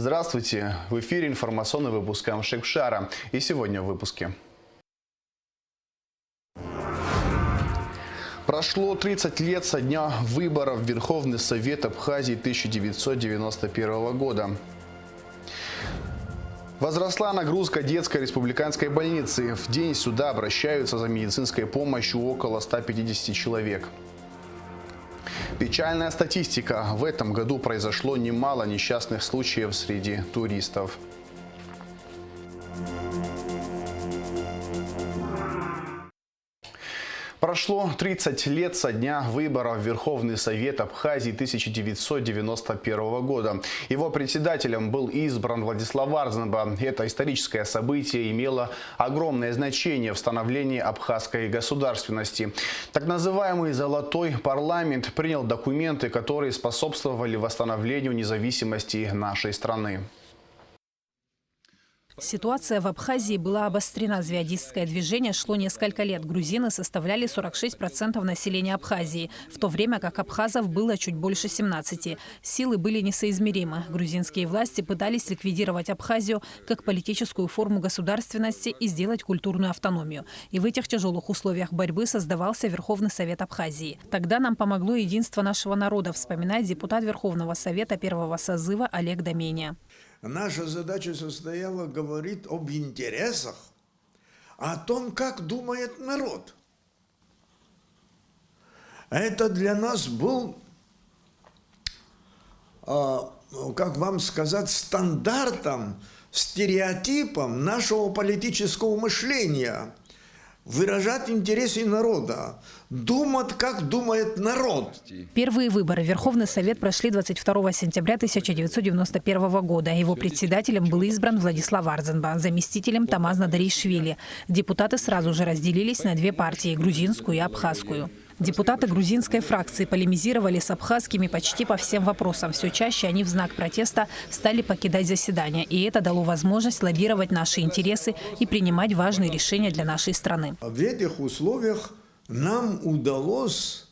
Здравствуйте! В эфире информационный выпуск Амшекшара. И сегодня в выпуске. Прошло 30 лет со дня выборов в Верховный Совет Абхазии 1991 года. Возросла нагрузка детской республиканской больницы. В день сюда обращаются за медицинской помощью около 150 человек. Печальная статистика. В этом году произошло немало несчастных случаев среди туристов. Прошло 30 лет со дня выборов в Верховный Совет Абхазии 1991 года. Его председателем был избран Владислав Варзенба. Это историческое событие имело огромное значение в становлении абхазской государственности. Так называемый «Золотой парламент» принял документы, которые способствовали восстановлению независимости нашей страны. Ситуация в Абхазии была обострена. Звиадистское движение шло несколько лет. Грузины составляли 46% населения Абхазии, в то время как абхазов было чуть больше 17%. Силы были несоизмеримы. Грузинские власти пытались ликвидировать Абхазию как политическую форму государственности и сделать культурную автономию. И в этих тяжелых условиях борьбы создавался Верховный Совет Абхазии. Тогда нам помогло единство нашего народа, вспоминает депутат Верховного Совета первого созыва Олег Доменя. Наша задача состояла говорить об интересах, о том, как думает народ. Это для нас был, как вам сказать, стандартом, стереотипом нашего политического мышления. Выражать интересы народа, думать, как думает народ. Первые выборы в Верховный Совет прошли 22 сентября 1991 года. Его председателем был избран Владислав Варзенба, заместителем Тамаз Надаришвили. Депутаты сразу же разделились на две партии – грузинскую и абхазскую. Депутаты грузинской фракции полемизировали с абхазскими почти по всем вопросам. Все чаще они в знак протеста стали покидать заседания. И это дало возможность лоббировать наши интересы и принимать важные решения для нашей страны. В этих условиях нам удалось,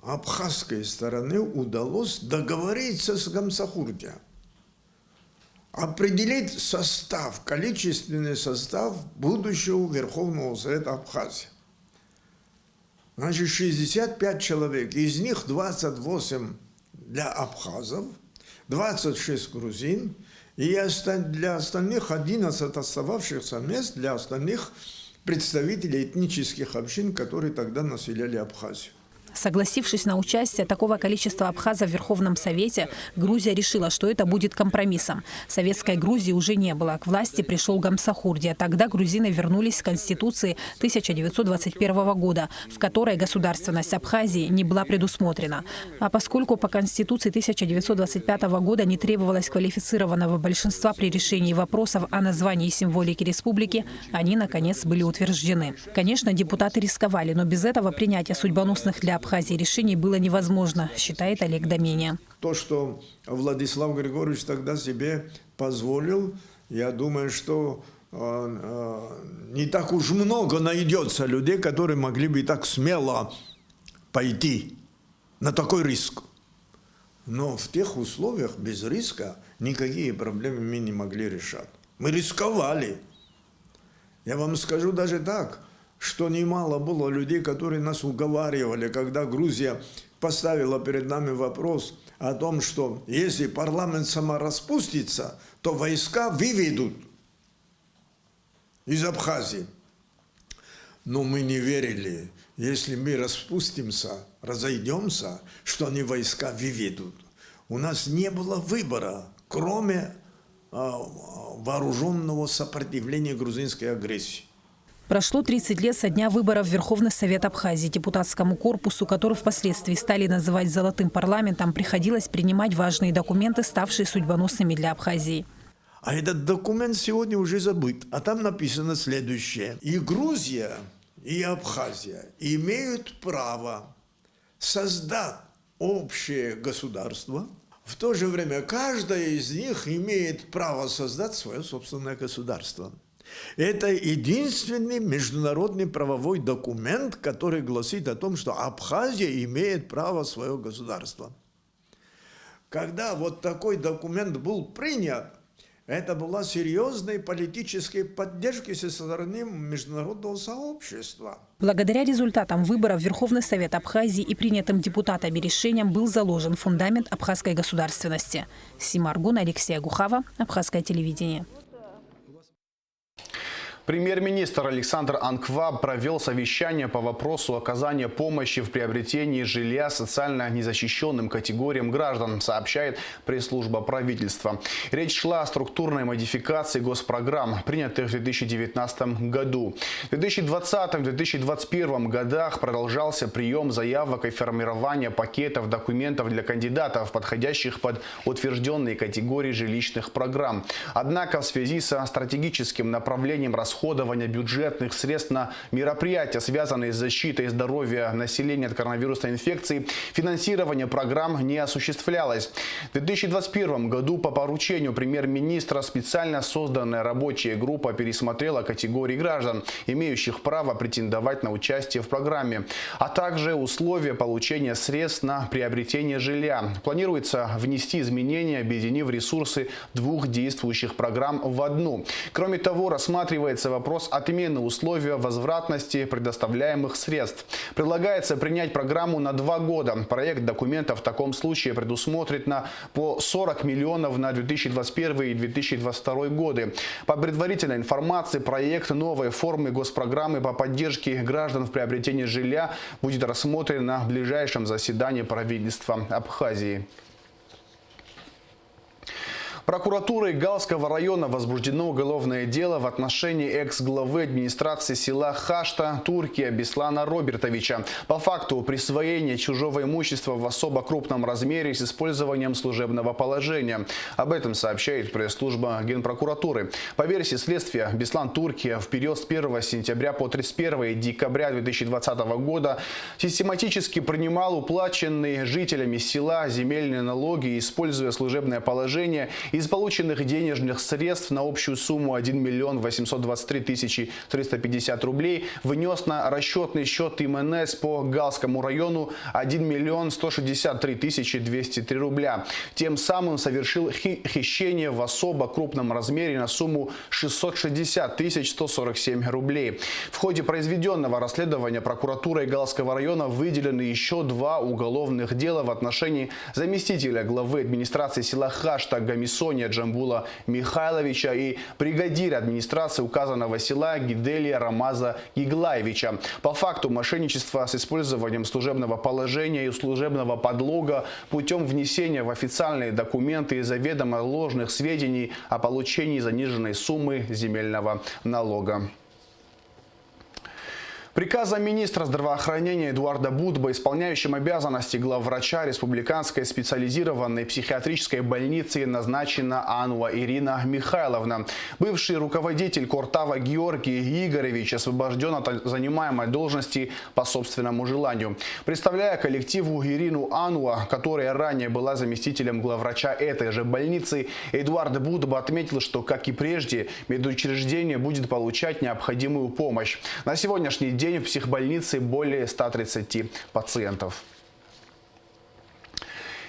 абхазской стороне удалось договориться с Гамсахурдия. Определить состав, количественный состав будущего Верховного Совета Абхазии. Значит, 65 человек, из них 28 для абхазов, 26 грузин, и для остальных 11 остававшихся мест для остальных представителей этнических общин, которые тогда населяли Абхазию. Согласившись на участие такого количества абхазов в Верховном Совете, Грузия решила, что это будет компромиссом. Советской Грузии уже не было. К власти пришел Гамсахурдия. Тогда грузины вернулись к Конституции 1921 года, в которой государственность Абхазии не была предусмотрена. А поскольку по Конституции 1925 года не требовалось квалифицированного большинства при решении вопросов о названии и символике республики, они, наконец, были утверждены. Конечно, депутаты рисковали, но без этого принятия судьбоносных для Абхазии решений было невозможно, считает Олег Доменя. То, что Владислав Григорьевич тогда себе позволил, я думаю, что не так уж много найдется людей, которые могли бы так смело пойти на такой риск. Но в тех условиях без риска никакие проблемы мы не могли решать. Мы рисковали. Я вам скажу даже так, что немало было людей, которые нас уговаривали, когда Грузия поставила перед нами вопрос о том, что если парламент самораспустится, то войска выведут из Абхазии. Но мы не верили, если мы распустимся, разойдемся, что они войска выведут. У нас не было выбора, кроме вооруженного сопротивления грузинской агрессии. Прошло 30 лет со дня выборов в Верховный Совет Абхазии. Депутатскому корпусу, который впоследствии стали называть «Золотым парламентом», приходилось принимать важные документы, ставшие судьбоносными для Абхазии. А этот документ сегодня уже забыт. А там написано следующее. И Грузия, и Абхазия имеют право создать общее государство. В то же время каждая из них имеет право создать свое собственное государство. Это единственный международный правовой документ, который гласит о том, что Абхазия имеет право своего государства. когда вот такой документ был принят, это была серьезной политической поддержки со стороны международного сообщества. Благодаря результатам выборов в Верховный Совет Абхазии и принятым депутатами решениям был заложен фундамент абхазской государственности. Сима Аргун, Алексей Агухава, Абхазское телевидение. Премьер-министр Александр Анква провел совещание по вопросу оказания помощи в приобретении жилья социально незащищенным категориям граждан, сообщает пресс-служба правительства. Речь шла о структурной модификации госпрограмм, принятых в 2019 году. В 2020-2021 годах продолжался прием заявок и формирование пакетов документов для кандидатов, подходящих под утвержденные категории жилищных программ. Однако в связи со стратегическим направлением расходования бюджетных средств на мероприятия, связанные с защитой здоровья населения от коронавирусной инфекции, финансирование программ не осуществлялось. В 2021 году по поручению премьер-министра специально созданная рабочая группа пересмотрела категории граждан, имеющих право претендовать на участие в программе, а также условия получения средств на приобретение жилья. Планируется внести изменения, объединив ресурсы двух действующих программ в одну. Кроме того, рассматривается вопрос отмены условия возвратности предоставляемых средств. Предлагается принять программу на 2 года. Проект документов в таком случае предусмотрит по 40 миллионов на 2021 и 2022 годы. По предварительной информации, проект новой формы госпрограммы по поддержке граждан в приобретении жилья будет рассмотрен на ближайшем заседании правительства Абхазии. Прокуратурой Галского района возбуждено уголовное дело в отношении экс-главы администрации села Хашта Туркия Беслана Робертовича по факту присвоения чужого имущества в особо крупном размере с использованием служебного положения. Об этом сообщает пресс-служба Генпрокуратуры. По версии следствия, Беслан Туркия в период с 1 сентября по 31 декабря 2020 года систематически принимал уплаченные жителями села земельные налоги, используя служебное положение. Из полученных денежных средств на общую сумму 1 миллион 823 тысячи 350 рублей внес на расчетный счет МНС по Галскому району 1 миллион 163 тысячи 203 рубля. Тем самым совершил хищение в особо крупном размере на сумму 660 тысяч 147 рублей. В ходе произведенного расследования прокуратурой Галского района выделены еще 2 уголовных дела в отношении заместителя главы администрации села Хашта Гамисония Джамбула Михайловича и бригадира администрации указанного села Гиделия Рамаза Иглаевича по факту мошенничества с использованием служебного положения и служебного подлога путем внесения в официальные документы заведомо ложных сведений о получении заниженной суммы земельного налога. Приказом министра здравоохранения Эдуарда Будбы, исполняющим обязанности главврача Республиканской специализированной психиатрической больницы, назначена Ануа Ирина Михайловна. Бывший руководитель Кортава Георгий Игоревич освобожден от занимаемой должности по собственному желанию. Представляя коллективу Ирину Ануа, которая ранее была заместителем главврача этой же больницы, Эдуард Будба отметил, что, как и прежде, медучреждение будет получать необходимую помощь. На сегодняшний день в психбольнице более 130 пациентов.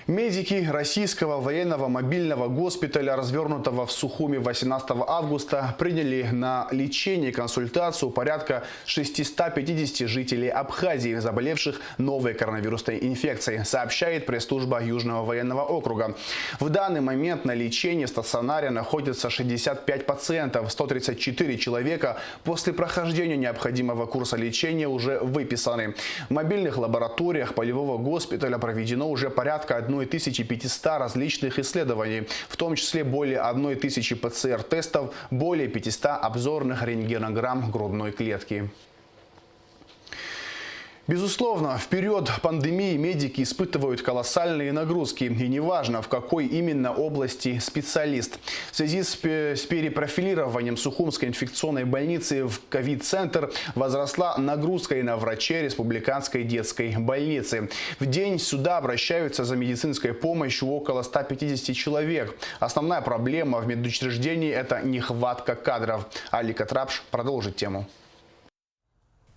Медики российского военного мобильного госпиталя, развернутого в Сухуми 18 августа, приняли на лечение и консультацию порядка 650 жителей Абхазии, заболевших новой коронавирусной инфекцией, сообщает пресс-служба Южного военного округа. В данный момент на лечении в стационаре находятся 65 пациентов, 134 человека после прохождения необходимого курса лечения уже выписаны. В мобильных лабораториях полевого госпиталя проведено уже порядка 1500 различных исследований, в том числе более 1000 ПЦР-тестов, более 500 обзорных рентгенограмм грудной клетки. Безусловно, в период пандемии медики испытывают колоссальные нагрузки, и неважно, в какой именно области специалист. В связи с перепрофилированием Сухумской инфекционной больницы в ковид-центр возросла нагрузка и на врачей Республиканской детской больницы. В день сюда обращаются за медицинской помощью около 150 человек. Основная проблема в медучреждении – это нехватка кадров. Алика Трапш продолжит тему.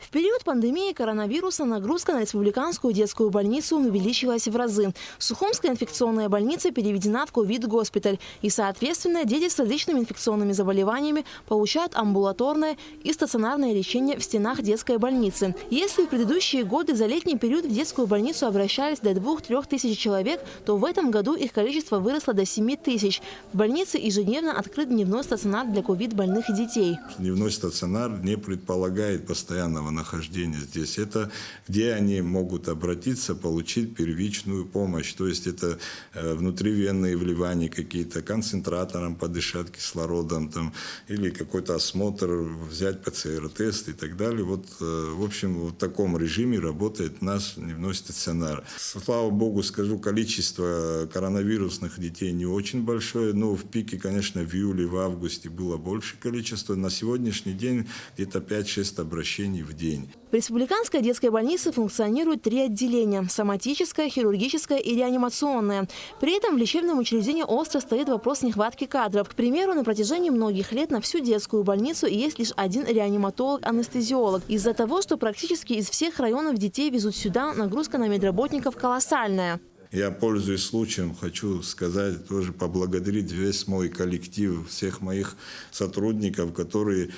В период пандемии коронавируса нагрузка на республиканскую детскую больницу увеличилась в разы. Сухумская инфекционная больница переведена в ковид-госпиталь. И, соответственно, дети с различными инфекционными заболеваниями получают амбулаторное и стационарное лечение в стенах детской больницы. Если в предыдущие годы за летний период в детскую больницу обращались до 2-3 тысяч человек, то в этом году их количество выросло до 7 тысяч. В больнице ежедневно открыт дневной стационар для ковид-больных детей. Дневной стационар не предполагает постоянного нахождения здесь. Это где они могут обратиться, получить первичную помощь. То есть это внутривенные вливания какие-то, концентратором подышать кислородом там, или какой-то осмотр, взять ПЦР-тест и так далее. Вот, в общем, в таком режиме работает наш дневной стационар. Слава богу, скажу, количество коронавирусных детей не очень большое, но в пике, конечно, в июле, в августе было больше количество. На сегодняшний день где-то 5-6 обращений в день. В республиканской детской больнице функционирует 3 отделения – соматическое, хирургическое и реанимационное. При этом в лечебном учреждении остро стоит вопрос нехватки кадров. К примеру, на протяжении многих лет на всю детскую больницу есть лишь один реаниматолог-анестезиолог. Из-за того, что практически из всех районов детей везут сюда, нагрузка на медработников колоссальная. Я, пользуясь случаем, хочу сказать, тоже поблагодарить весь мой коллектив, всех моих сотрудников, которые,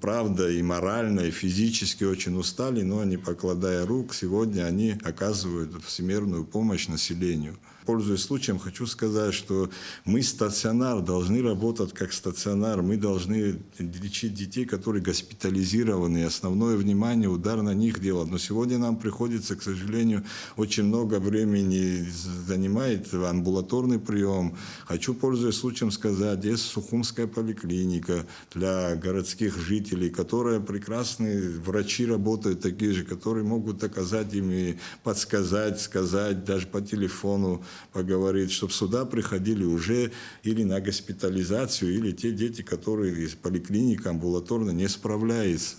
правда, и морально, и физически очень устали, но не покладая рук, сегодня они оказывают всемирную помощь населению. Пользуясь случаем, хочу сказать, что мы, стационар, должны работать как стационар. Мы должны лечить детей, которые госпитализированы. И основное внимание, удар на них делать. Но сегодня нам приходится, к сожалению, очень много времени занимает амбулаторный прием. Хочу, пользуясь случаем, сказать, есть Сухумская поликлиника для городских жителей, которая прекрасные врачи работают, такие же, которые могут оказать им и подсказать, сказать, даже по телефону поговорить, чтобы сюда приходили уже или на госпитализацию, или те дети, которые из поликлиники амбулаторно не справляются.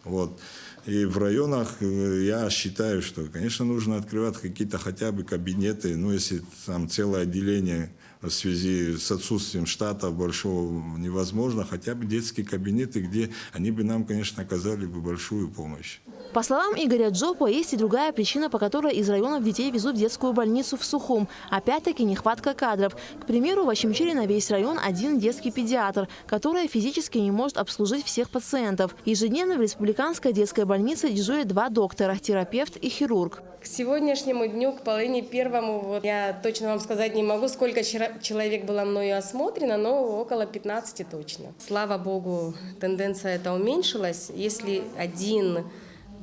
Вот. И в районах я считаю, что, конечно, нужно открывать какие-то хотя бы кабинеты, ну, если там целое отделение в связи с отсутствием штата большого невозможно, хотя бы детские кабинеты, где они бы нам, конечно, оказали бы большую помощь. По словам Игоря Джопа, есть и другая причина, по которой из районов детей везут в детскую больницу в Сухум. Опять-таки нехватка кадров. К примеру, в Очимчире на весь район один детский педиатр, который физически не может обслужить всех пациентов. Ежедневно в республиканской детской больнице дежурят 2 доктора – терапевт и хирург. К сегодняшнему дню, к половине первому, я точно вам сказать не могу, сколько человек было мною осмотрено, но около 15 точно. Слава богу, тенденция эта уменьшилась. Если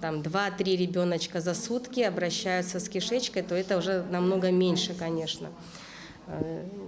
2-3 ребеночка за сутки обращаются с кишечкой, то это уже намного меньше, конечно.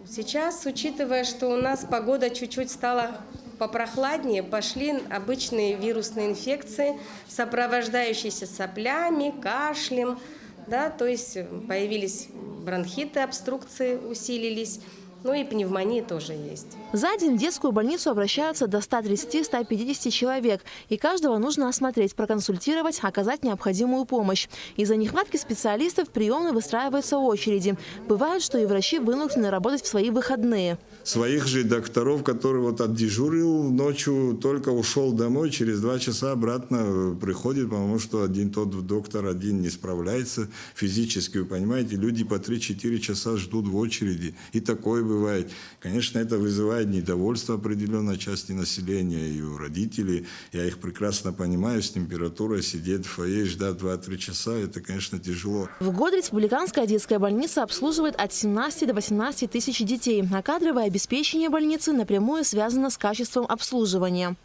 Сейчас, учитывая, что у нас погода чуть-чуть стала попрохладнее, пошли обычные вирусные инфекции, сопровождающиеся соплями, кашлем, да, то есть появились бронхиты, обструкции усилились. Ну и пневмонии тоже есть. За день в детскую больницу обращаются до 130-150 человек. И каждого нужно осмотреть, проконсультировать, оказать необходимую помощь. Из-за нехватки специалистов в приемной выстраиваются очереди. Бывает, что и врачи вынуждены работать в свои выходные. Своих же докторов, которые вот отдежурил ночью, только ушел домой, через 2 часа обратно приходит, потому что тот доктор один не справляется физически, вы понимаете. Люди по 3-4 часа ждут в очереди. И такое бывает. Конечно, это вызывает недовольство определенной части населения и у родителей. Я их прекрасно понимаю, с температурой сидеть в фойе, ждать 2-3 часа, это, конечно, тяжело. В год республиканская детская больница обслуживает от 17 до 18 тысяч детей. А кадровое обеспечение больницы напрямую связано с качеством обслуживания.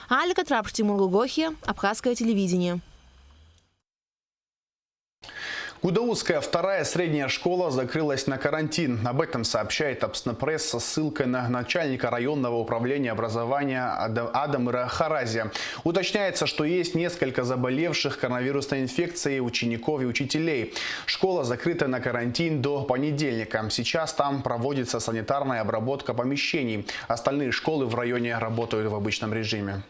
Алика Трапш, Тимур Гугохи, Абхазское телевидение. Гудаутская вторая средняя школа закрылась на карантин. Об этом сообщает Апснапресс со ссылкой на начальника районного управления образования Адамыра Харазия. Уточняется, что есть несколько заболевших коронавирусной инфекцией учеников и учителей. Школа закрыта на карантин до понедельника. Сейчас там проводится санитарная обработка помещений. Остальные школы в районе работают в обычном режиме.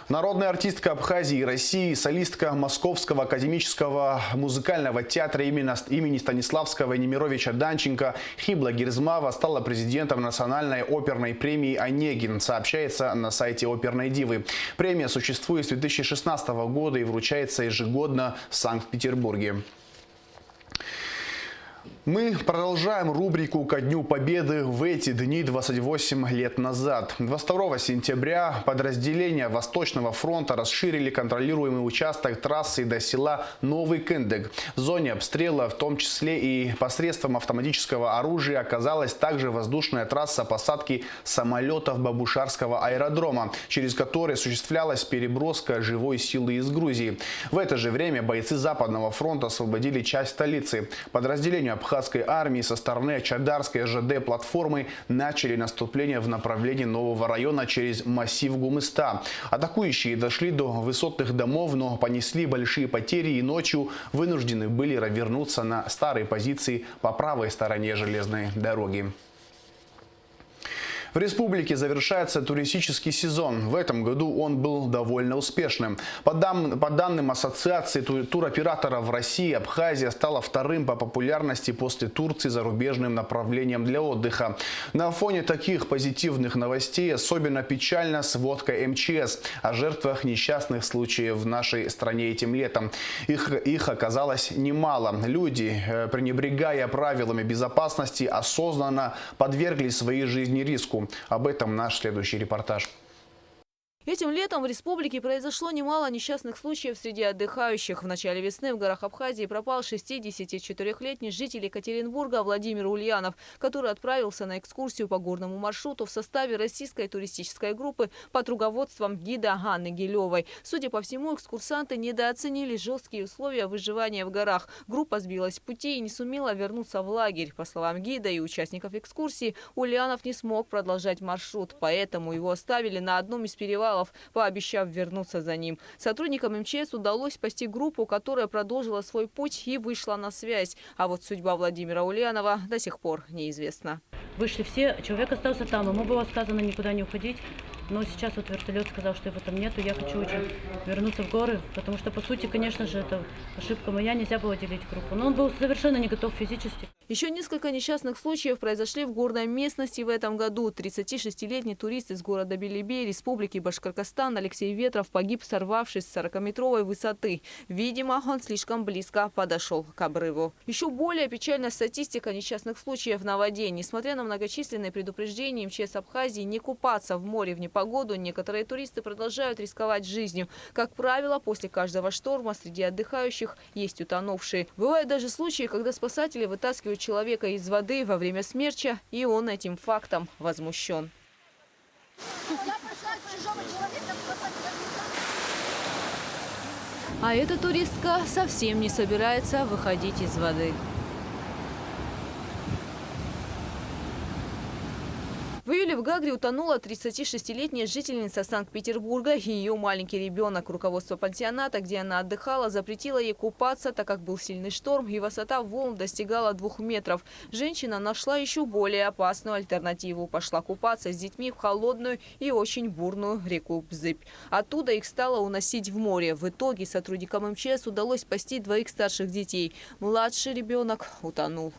Народная артистка Абхазии и России, солистка Московского академического музыкального театра имени Станиславского и Немировича Данченко Хибла Гирзмава стала президентом Национальной оперной премии «Онегин», сообщается на сайте оперной дивы. Премия существует с 2016 года и вручается ежегодно в Санкт-Петербурге. Мы продолжаем рубрику «Ко Дню Победы» в эти дни 28 лет назад. 22 сентября подразделения Восточного фронта расширили контролируемый участок трассы до села Новый Кындык. В зоне обстрела, в том числе и посредством автоматического оружия, оказалась также воздушная трасса посадки самолетов Бабушарского аэродрома, через который осуществлялась переброска живой силы из Грузии. В это же время бойцы Западного фронта освободили часть столицы. Подразделению Абхазской армии со стороны Чадарской ЖД платформы начали наступление в направлении нового района через массив Гумыста. Атакующие дошли до высотных домов, но понесли большие потери и ночью вынуждены были вернуться на старые позиции по правой стороне железной дороги. В республике завершается туристический сезон. В этом году он был довольно успешным. По данным Ассоциации туроператоров России, Абхазия стала вторым по популярности после Турции зарубежным направлением для отдыха. На фоне таких позитивных новостей особенно печальна сводка МЧС о жертвах несчастных случаев в нашей стране этим летом. Их оказалось немало. Люди, пренебрегая правилами безопасности, осознанно подвергли своей жизни риску. Об этом наш следующий репортаж. Этим летом в республике произошло немало несчастных случаев среди отдыхающих. В начале весны в горах Абхазии пропал 64-летний житель Екатеринбурга Владимир Ульянов, который отправился на экскурсию по горному маршруту в составе российской туристической группы под руководством гида Анны Гилевой. Судя по всему, экскурсанты недооценили жесткие условия выживания в горах. Группа сбилась с пути и не сумела вернуться в лагерь. По словам гида и участников экскурсии, Ульянов не смог продолжать маршрут, поэтому его оставили на одном из перевалов, пообещав вернуться за ним. Сотрудникам МЧС удалось спасти группу, которая продолжила свой путь и вышла на связь. А вот судьба Владимира Ульянова до сих пор неизвестна. Вышли все, человек остался там, ему было сказано никуда не уходить. Но сейчас вот вертолет сказал, что его там нету. Я хочу очень вернуться в горы, потому что, по сути, конечно же, это ошибка моя, нельзя было делить группу. Но он был совершенно не готов физически. Еще несколько несчастных случаев произошли в горной местности в этом году. 36-летний турист из города Белебей, Республики Башкортостан Алексей Ветров погиб, сорвавшись с 40-метровой высоты. Видимо, он слишком близко подошел к обрыву. Еще более печальная статистика несчастных случаев на воде. Несмотря на многочисленные предупреждения МЧС Абхазии не купаться в море в непогоду, некоторые туристы продолжают рисковать жизнью. Как правило, после каждого шторма среди отдыхающих есть утонувшие. Бывают даже случаи, когда спасатели вытаскивают человека из воды во время смерча, и он этим фактом возмущен. А эта туристка совсем не собирается выходить из воды. В июле в Гагре утонула 36-летняя жительница Санкт-Петербурга и ее маленький ребенок. Руководство пансионата, где она отдыхала, запретило ей купаться, так как был сильный шторм и высота волн достигала 2 метров. Женщина нашла еще более опасную альтернативу. Пошла купаться с детьми в холодную и очень бурную реку Бзыбь. Оттуда их стало уносить в море. В итоге сотрудникам МЧС удалось спасти 2 старших детей. Младший ребенок утонул.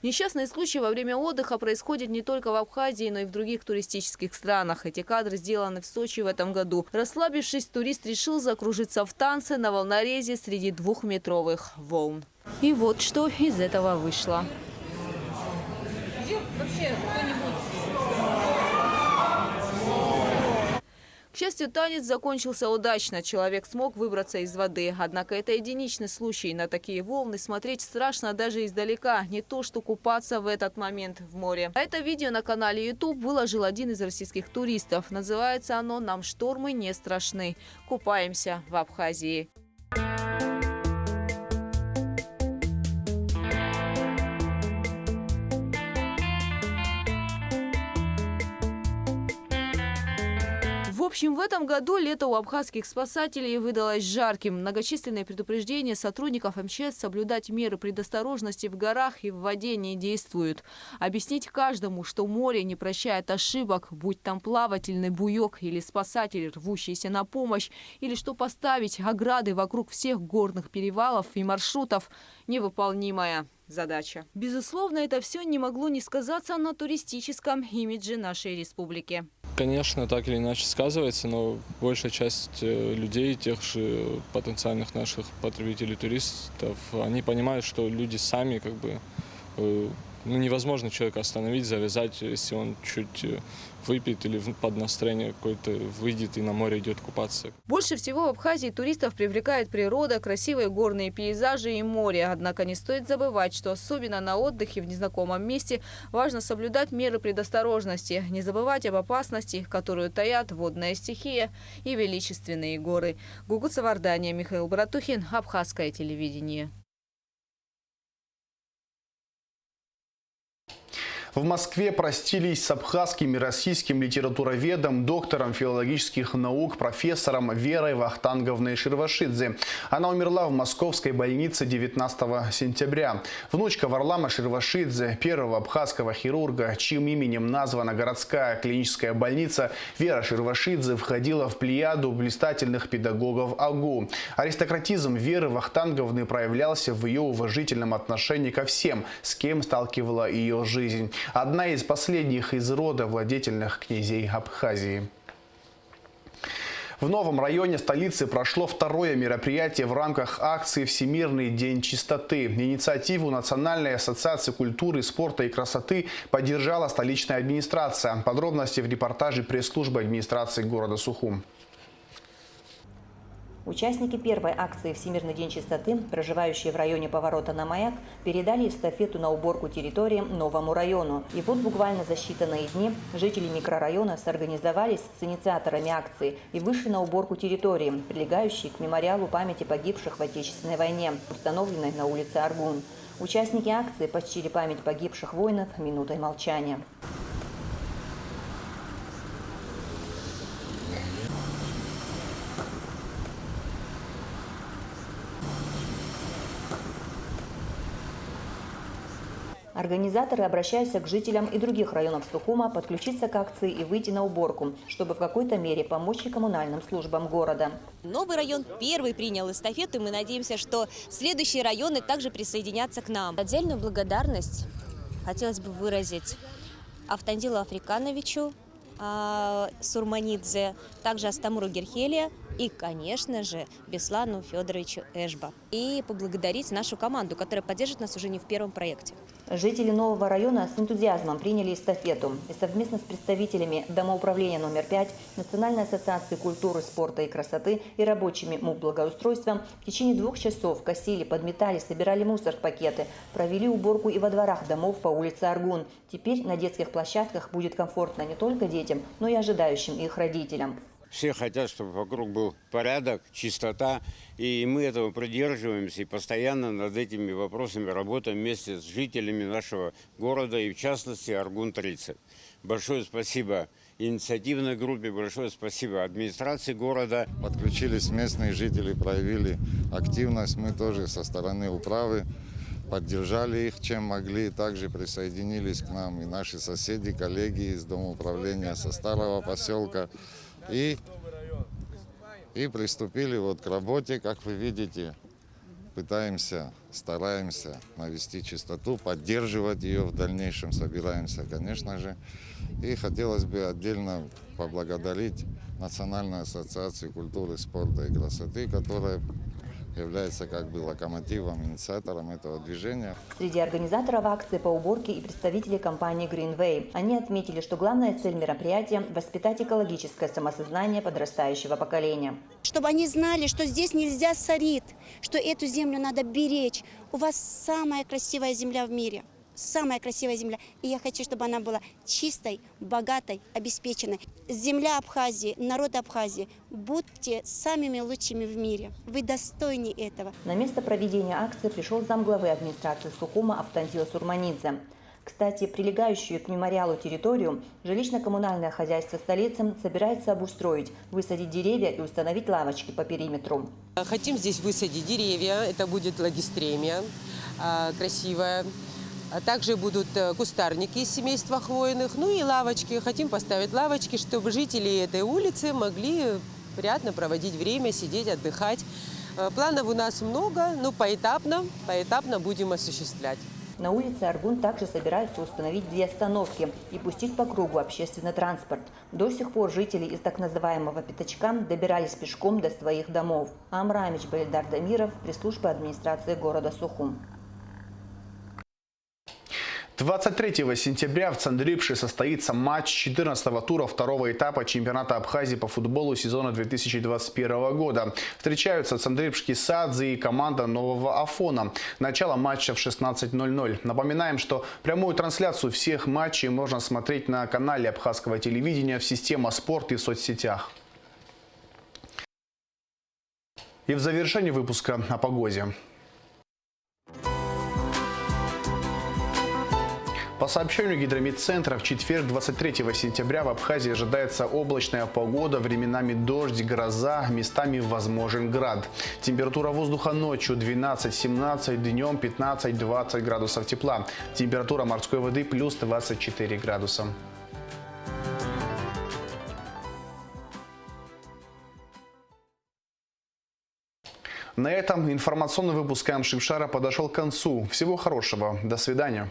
Несчастные случаи во время отдыха происходят не только в Абхазии, но и в других туристических странах. Эти кадры сделаны в Сочи в этом году. Расслабившись, турист решил закружиться в танце на волнорезе среди 2-метровых волн. И вот что из этого вышло. К счастью, танец закончился удачно. Человек смог выбраться из воды. Однако это единичный случай. На такие волны смотреть страшно даже издалека. Не то, что купаться в этот момент в море. А это видео на канале YouTube выложил один из российских туристов. Называется оно «Нам штормы не страшны. Купаемся в Абхазии». В общем, в этом году лето у абхазских спасателей выдалось жарким. Многочисленные предупреждения сотрудников МЧС соблюдать меры предосторожности в горах и в воде не действуют. Объяснить каждому, что море не прощает ошибок, будь там плавательный буек или спасатель, рвущийся на помощь, или что поставить ограды вокруг всех горных перевалов и маршрутов – невыполнимая задача. Безусловно, это все не могло не сказаться на туристическом имидже нашей республики. Конечно, так или иначе сказывается, но большая часть людей, тех же потенциальных наших потребителей, туристов, они понимают, что люди сами невозможно человека остановить, завязать, если он чуть выпьет или под настроение какое-то выйдет и на море идет купаться. Больше всего в Абхазии туристов привлекает природа, красивые горные пейзажи и море. Однако не стоит забывать, что особенно на отдыхе в незнакомом месте важно соблюдать меры предосторожности, не забывать об опасности, которую таят водная стихия и величественные горы. Гугут Савардания, Михаил Братухин, Абхазское телевидение. В Москве простились с абхазским и российским литературоведом, доктором филологических наук, профессором Верой Вахтанговной Ширвашидзе. Она умерла в московской больнице 19 сентября. Внучка Варлама Ширвашидзе, первого абхазского хирурга, чьим именем названа городская клиническая больница, Вера Ширвашидзе входила в плеяду блистательных педагогов АГУ. Аристократизм Веры Вахтанговны проявлялся в ее уважительном отношении ко всем, с кем сталкивала ее жизнь. Одна из последних из рода владетельных князей Абхазии. В новом районе столицы прошло второе мероприятие в рамках акции «Всемирный день чистоты». Инициативу Национальной ассоциации культуры, спорта и красоты поддержала столичная администрация. Подробности в репортаже пресс-службы администрации города Сухум. Участники первой акции «Всемирный день чистоты», проживающие в районе поворота на Маяк, передали эстафету на уборку территории новому району. И вот буквально за считанные дни жители микрорайона сорганизовались с инициаторами акции и вышли на уборку территории, прилегающей к мемориалу памяти погибших в Отечественной войне, установленной на улице Аргун. Участники акции почтили память погибших воинов минутой молчания. Организаторы обращаются к жителям и других районов Сухума подключиться к акции и выйти на уборку, чтобы в какой-то мере помочь и коммунальным службам города. Новый район первый принял эстафету, и мы надеемся, что следующие районы также присоединятся к нам. Отдельную благодарность хотелось бы выразить Автандилу Африкановичу Сурманидзе, также Астамуру Герхелия и, конечно же, Беслану Федоровичу Эшба. И поблагодарить нашу команду, которая поддержит нас уже не в первом проекте. Жители нового района с энтузиазмом приняли эстафету и совместно с представителями Домоуправления номер 5, Национальной ассоциации культуры, спорта и красоты и рабочими МУП благоустройства в течение 2 часов косили, подметали, собирали мусор в пакеты, провели уборку и во дворах домов по улице Аргун. Теперь на детских площадках будет комфортно не только детям, но и ожидающим их родителям. Все хотят, чтобы вокруг был порядок, чистота, и мы этого придерживаемся и постоянно над этими вопросами работаем вместе с жителями нашего города и в частности Аргун-30. Большое спасибо инициативной группе, большое спасибо администрации города. Подключились местные жители, проявили активность, мы тоже со стороны управы поддержали их, чем могли. Также присоединились к нам и наши соседи, коллеги из Домоуправления со старого поселка. И приступили вот к работе, как вы видите, пытаемся, стараемся навести чистоту, поддерживать ее в дальнейшем, собираемся, конечно же. И хотелось бы отдельно поблагодарить Национальную ассоциацию культуры, спорта и красоты, которая является как бы локомотивом, инициатором этого движения. Среди организаторов акции по уборке и представители компании Greenway. Они отметили, что главная цель мероприятия – воспитать экологическое самосознание подрастающего поколения. Чтобы они знали, что здесь нельзя сорить, что эту землю надо беречь. У вас самая красивая земля в мире. Самая красивая земля. И я хочу, чтобы она была чистой, богатой, обеспеченной. Земля Абхазии, народ Абхазии, будьте самыми лучшими в мире. Вы достойны этого. На место проведения акции пришел замглавы администрации Сухума Автандил Сурманидзе. Кстати, прилегающую к мемориалу территорию жилищно-коммунальное хозяйство столицы собирается обустроить, высадить деревья и установить лавочки по периметру. Хотим здесь высадить деревья, это будет лагистремия красивая. Также будут кустарники из семейства хвойных, ну и лавочки. Хотим поставить лавочки, чтобы жители этой улицы могли приятно проводить время, сидеть, отдыхать. Планов у нас много, но поэтапно будем осуществлять. На улице Аргун также собираются установить 2 остановки и пустить по кругу общественный транспорт. До сих пор жители из так называемого пятачка добирались пешком до своих домов. Амра Амич, Баильдар Дамиров, пресс-служба администрации города Сухум. 23 сентября в Цандрипше состоится матч 14-го тура 2-го этапа чемпионата Абхазии по футболу сезона 2021 года. Встречаются Цандрипшский Садзе и команда Нового Афона. Начало матча в 16:00. Напоминаем, что прямую трансляцию всех матчей можно смотреть на канале абхазского телевидения в «Система спорт» и в соцсетях. И в завершении выпуска о погоде. По сообщению гидрометцентра, в четверг, 23 сентября, в Абхазии ожидается облачная погода, временами дождь, гроза, местами возможен град. Температура воздуха ночью 12-17, днем 15-20 градусов тепла. Температура морской воды плюс 24 градуса. На этом информационный выпуск Ам Шимшара подошел к концу. Всего хорошего. До свидания.